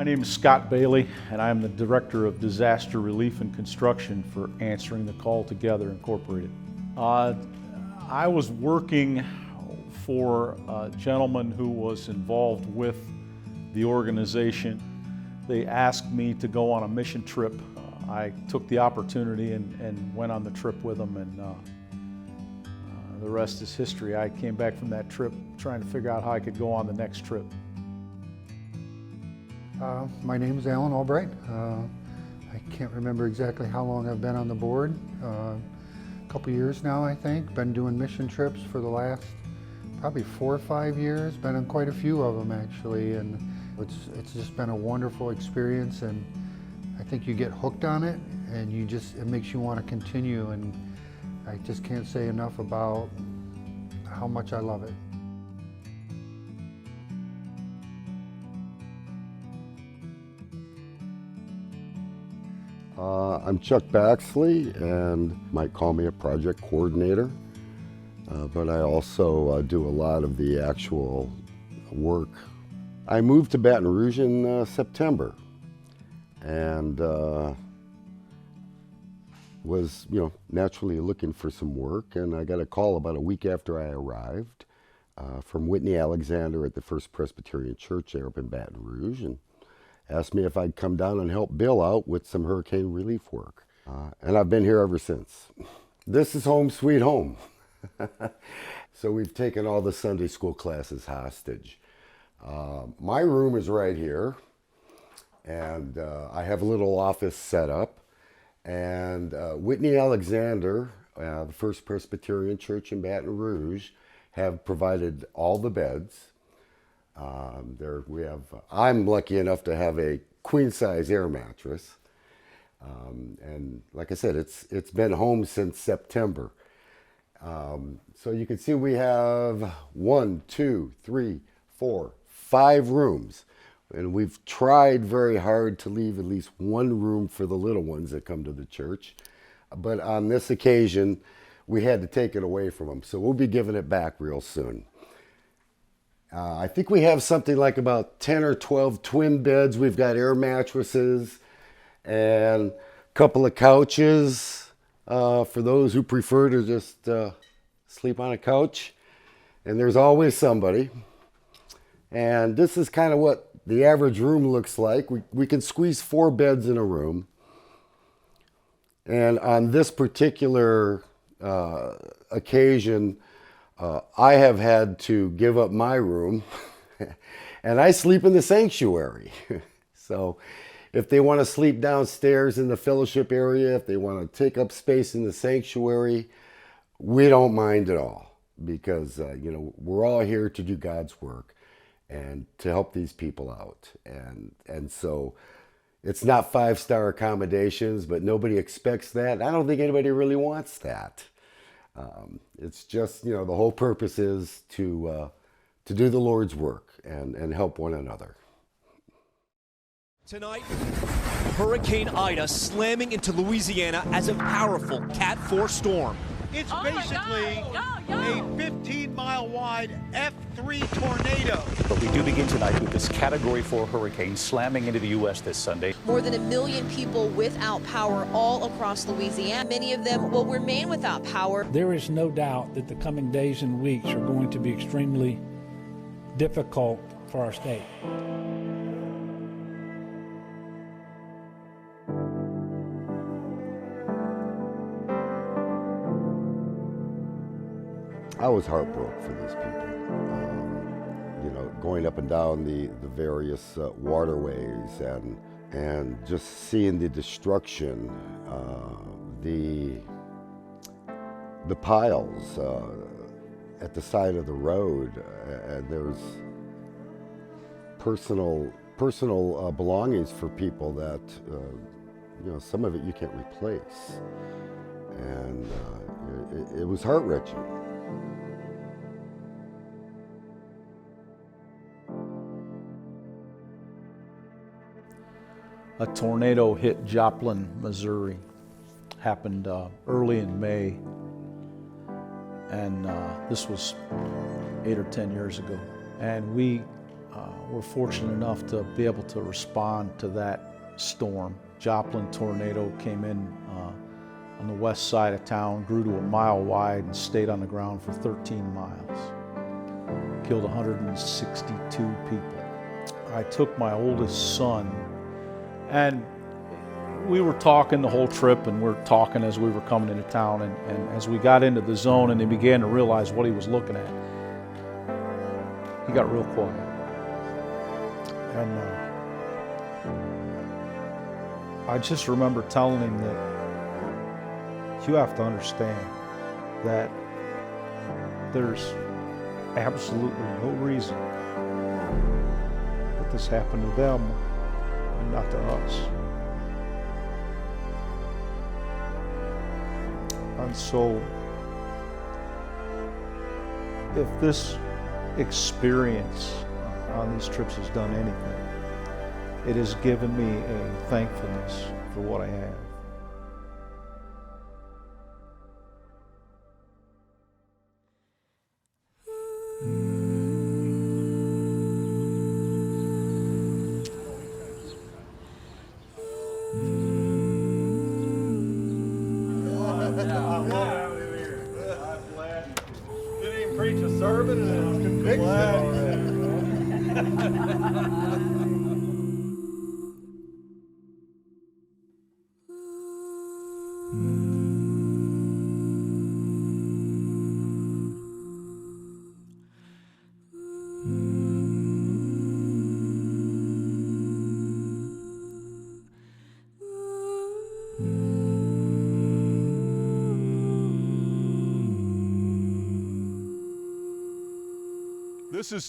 My name is Scott Bailey, and I am the Director of Disaster Relief and Construction for Answering the Call Together Incorporated. I was working for a gentleman who was involved with the organization. They asked me to go on a mission trip. I took the opportunity and went on the trip with them, and the rest is history. I came back from that trip trying to figure out how I could go on the next trip. My name is Alan Albright. I can't remember exactly how long I've been on the board. A couple years now, I think. Been doing mission trips for the last probably 4 or 5 years. Been on quite a few of them actually, and it's just been a wonderful experience. And I think you get hooked on it, and it makes you want to continue. And I just can't say enough about how much I love it. I'm Chuck Baxley, and might call me a project coordinator, but I also do a lot of the actual work. I moved to Baton Rouge in September, and was, naturally looking for some work, and I got a call about a week after I arrived from Whitney Alexander at the First Presbyterian Church there up in Baton Rouge, and asked me if I'd come down and help Bill out with some hurricane relief work. And I've been here ever since. This is home sweet home. So we've taken all the Sunday school classes hostage. My room is right here, and I have a little office set up. And Whitney Alexander, the First Presbyterian Church in Baton Rouge, have provided all the beds. I'm lucky enough to have a queen-size air mattress, and like I said, it's been home since September. So you can see we have 1, 2, 3, 4, 5 rooms, and we've tried very hard to leave at least one room for the little ones that come to the church, but on this occasion we had to take it away from them, so we'll be giving it back real soon. I think we have something like about 10 or 12 twin beds. We've got air mattresses and a couple of couches for those who prefer to just sleep on a couch. And there's always somebody. And this is kind of what the average room looks like. We can squeeze 4 beds in a room. And on this particular occasion, I have had to give up my room, and I sleep in the sanctuary. So if they want to sleep downstairs in the fellowship area, if they want to take up space in the sanctuary, we don't mind at all, because we're all here to do God's work and to help these people out. And so it's not 5-star accommodations, but nobody expects that. I don't think anybody really wants that. It's just, the whole purpose is to do the Lord's work and help one another. Tonight, Hurricane Ida slamming into Louisiana as a powerful Cat 4 storm. It's basically a 15-mile wide F3 tornado. But we do begin tonight with this Category 4 hurricane slamming into the U.S. this Sunday. More than 1 million people without power all across Louisiana. Many of them will remain without power. There is no doubt that the coming days and weeks are going to be extremely difficult for our state. I was heartbroken for these people. Going up and down the various waterways and just seeing the destruction, the piles at the side of the road, and there's personal belongings for people that some of it you can't replace, and it was heart-wrenching. A tornado hit Joplin, Missouri. Happened early in May, and this was 8 or 10 years ago. And we were fortunate enough to be able to respond to that storm. Joplin tornado came in on the west side of town, grew to a mile wide and stayed on the ground for 13 miles. Killed 162 people. I took my oldest son, and we were talking the whole trip, and we're talking as we were coming into town, and as we got into the zone and he began to realize what he was looking at, he got real quiet. And I just remember telling him that you have to understand that there's absolutely no reason that this happened to them and not to us. And so, if this experience on these trips has done anything, it has given me a thankfulness for what I have.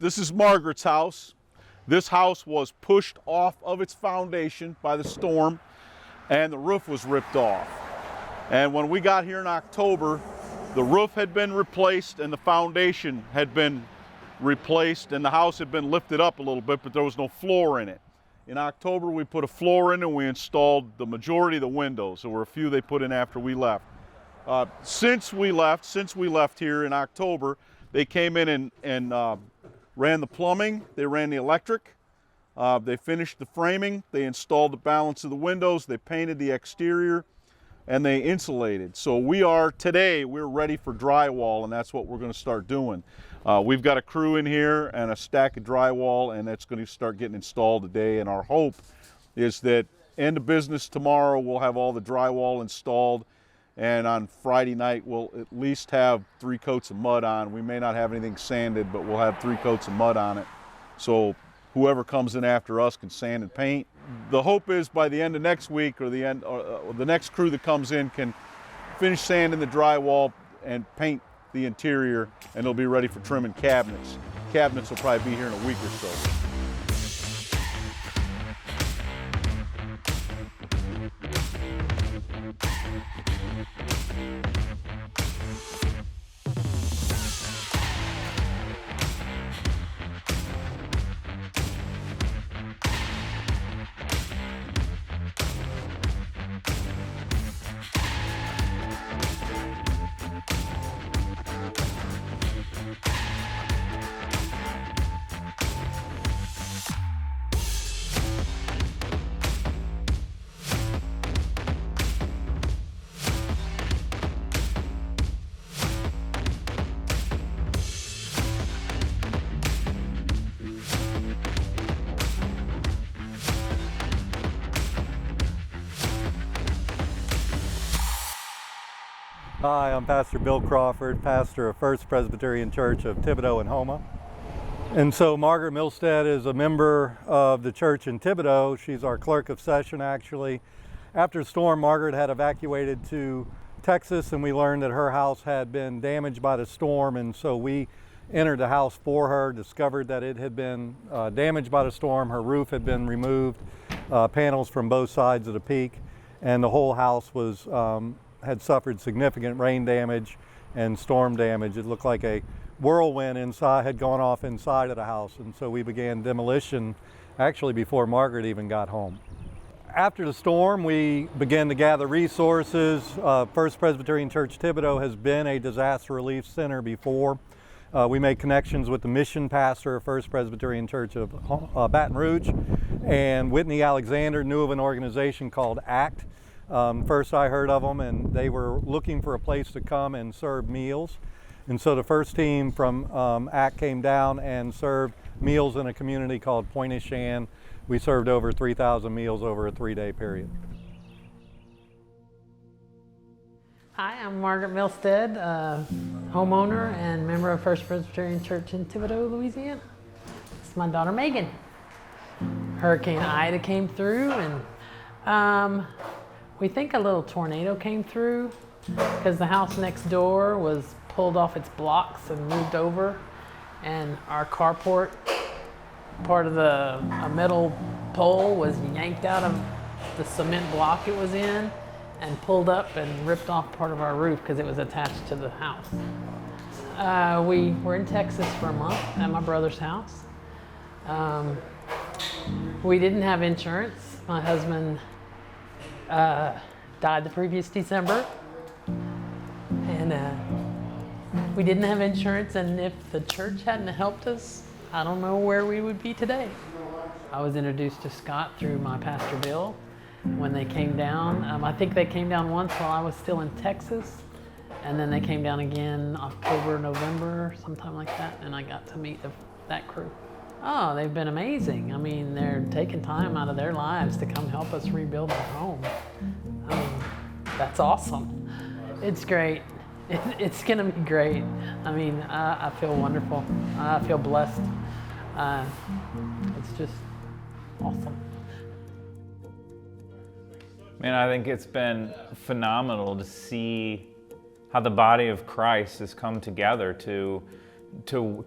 This is Margaret's house. This house was pushed off of its foundation by the storm, and the roof was ripped off. And when we got here in October, the roof had been replaced and the foundation had been replaced, and the house had been lifted up a little bit, but there was no floor in it. In October, we put a floor in and we installed the majority of the windows. There were a few they put in after we left. Since we left here in October, they came in and ran the plumbing, they ran the electric, they finished the framing, they installed the balance of the windows, they painted the exterior, and they insulated. So we're ready for drywall, and that's what we're going to start doing. We've got a crew in here and a stack of drywall, and that's going to start getting installed today, and our hope is that end of business tomorrow we'll have all the drywall installed, and on Friday night we'll at least have 3 coats of mud on. We may not have anything sanded, but we'll have 3 coats of mud on it, so whoever comes in after us can sand and paint. The hope is by the end of next week or the next crew that comes in can finish sanding the drywall and paint the interior, and it'll be ready for trimming cabinets. Cabinets will probably be here in a week or so. Hi, I'm Pastor Bill Crawford, pastor of First Presbyterian Church of Thibodaux and Houma. And so Margaret Milstead is a member of the church in Thibodaux. She's our clerk of session, actually. After the storm, Margaret had evacuated to Texas, and we learned that her house had been damaged by the storm, and so we entered the house for her, discovered that it had been damaged by the storm. Her roof had been removed, panels from both sides of the peak, and the whole house was had suffered significant rain damage and storm damage. It looked like a whirlwind inside had gone off inside of the house, and so we began demolition actually before Margaret even got home. After the storm, we began to gather resources. First Presbyterian Church Thibodaux has been a disaster relief center before, We made connections with the mission pastor of First Presbyterian Church of Baton Rouge, and Whitney Alexander knew of an organization called A.C.T. First I heard of them, and they were looking for a place to come and serve meals. And so the first team from A.C.T. came down and served meals in a community called Pointe-aux-Chenes. We served over 3,000 meals over a 3-day period. Hi, I'm Margaret Milstead, homeowner and member of First Presbyterian Church in Thibodaux, Louisiana. This is my daughter Megan. Hurricane Ida came through, and we think a little tornado came through because the house next door was pulled off its blocks and moved over, and our carport, part of a metal pole was yanked out of the cement block it was in and pulled up and ripped off part of our roof because it was attached to the house. We were in Texas for a month at my brother's house. We didn't have insurance. My husband died the previous December, and we didn't have insurance, and if the church hadn't helped us, I don't know where we would be today. I was introduced to Scott through my pastor Bill when they came down. I think they came down once while I was still in Texas, and then they came down again October, November, sometime like that, and I got to meet that crew. Oh, they've been amazing. I mean, they're taking time out of their lives to come help us rebuild our home. I mean, that's awesome. It's great. It's gonna be great. I mean, I feel wonderful. I feel blessed. It's just awesome. Man, I think it's been phenomenal to see how the body of Christ has come together to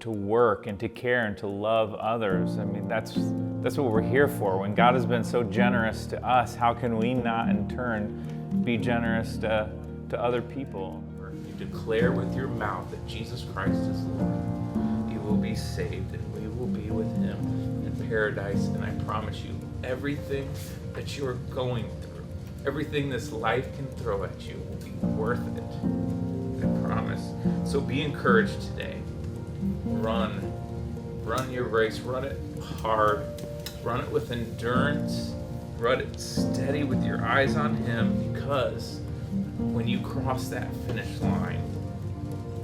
work and to care and to love others. I mean, that's what we're here for. When God has been so generous to us, how can we not in turn be generous to other people? You declare with your mouth that Jesus Christ is Lord, you will be saved, and we will be with him in paradise. And I promise you, everything that you are going through, everything this life can throw at you will be worth it. I promise. So be encouraged today. Run your race, run it hard, run it with endurance, run it steady with your eyes on him, because when you cross that finish line,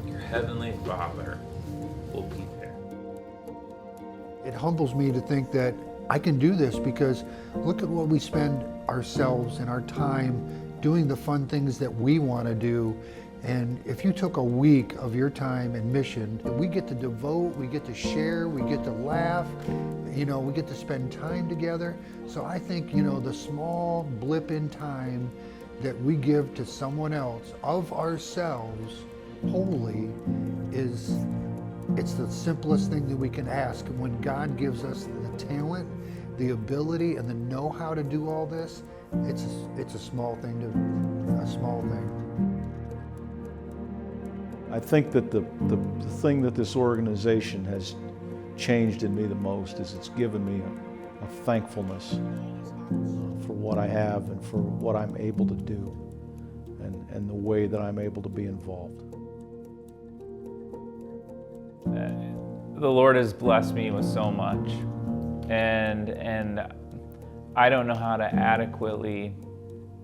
your Heavenly Father will be there. It humbles me to think that I can do this, because look at what we spend ourselves and our time doing, the fun things that we want to do. And if you took a week of your time in mission, we get to devote, we get to share, we get to laugh, we get to spend time together. So I think, the small blip in time that we give to someone else of ourselves wholly it's the simplest thing that we can ask. And when God gives us the talent, the ability, and the know-how to do all this, it's a small thing. I think that the thing that this organization has changed in me the most is it's given me a thankfulness for what I have and for what I'm able to do and the way that I'm able to be involved. The Lord has blessed me with so much, and I don't know how to adequately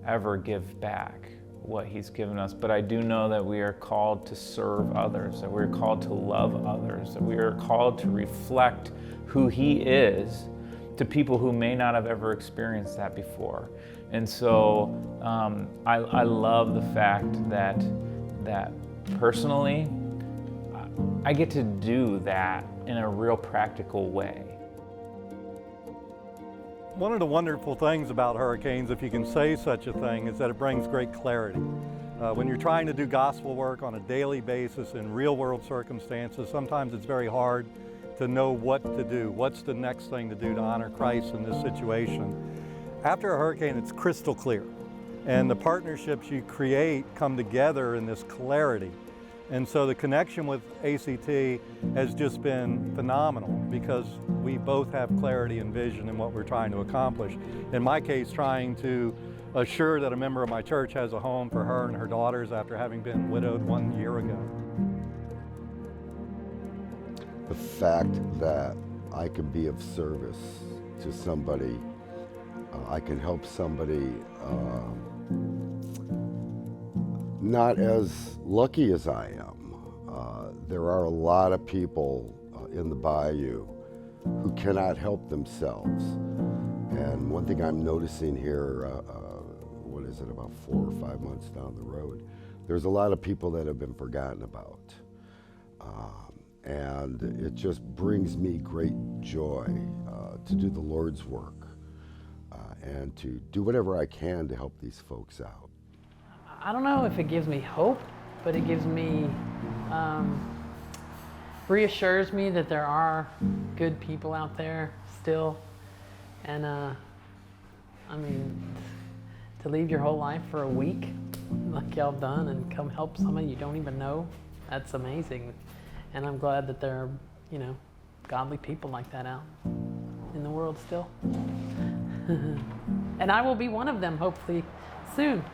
ever give back what he's given us, but I do know that we are called to serve others, that we're called to love others, that we are called to reflect who he is to people who may not have ever experienced that before. And so I love the fact that personally I get to do that in a real practical way. One of the wonderful things about hurricanes, if you can say such a thing, is that it brings great clarity. When you're trying to do gospel work on a daily basis in real world circumstances, sometimes it's very hard to know what to do. What's the next thing to do to honor Christ in this situation? After a hurricane, it's crystal clear. And the partnerships you create come together in this clarity. And so the connection with A.C.T. has just been phenomenal, because we both have clarity and vision in what we're trying to accomplish. In my case, trying to assure that a member of my church has a home for her and her daughters after having been widowed 1 year ago. the fact that I can be of service to somebody, I can help somebody not as lucky as I am. There are a lot of people in the bayou who cannot help themselves. And one thing I'm noticing here, what is it, about 4 or 5 months down the road, there's a lot of people that have been forgotten about. And it just brings me great joy to do the Lord's work and to do whatever I can to help these folks out. I don't know if it gives me hope, but it gives me, reassures me that there are good people out there still. And I mean, to leave your whole life for a week, like y'all done, and come help somebody you don't even know, that's amazing. And I'm glad that there are, you know, godly people like that out in the world still. And I will be one of them, hopefully, soon.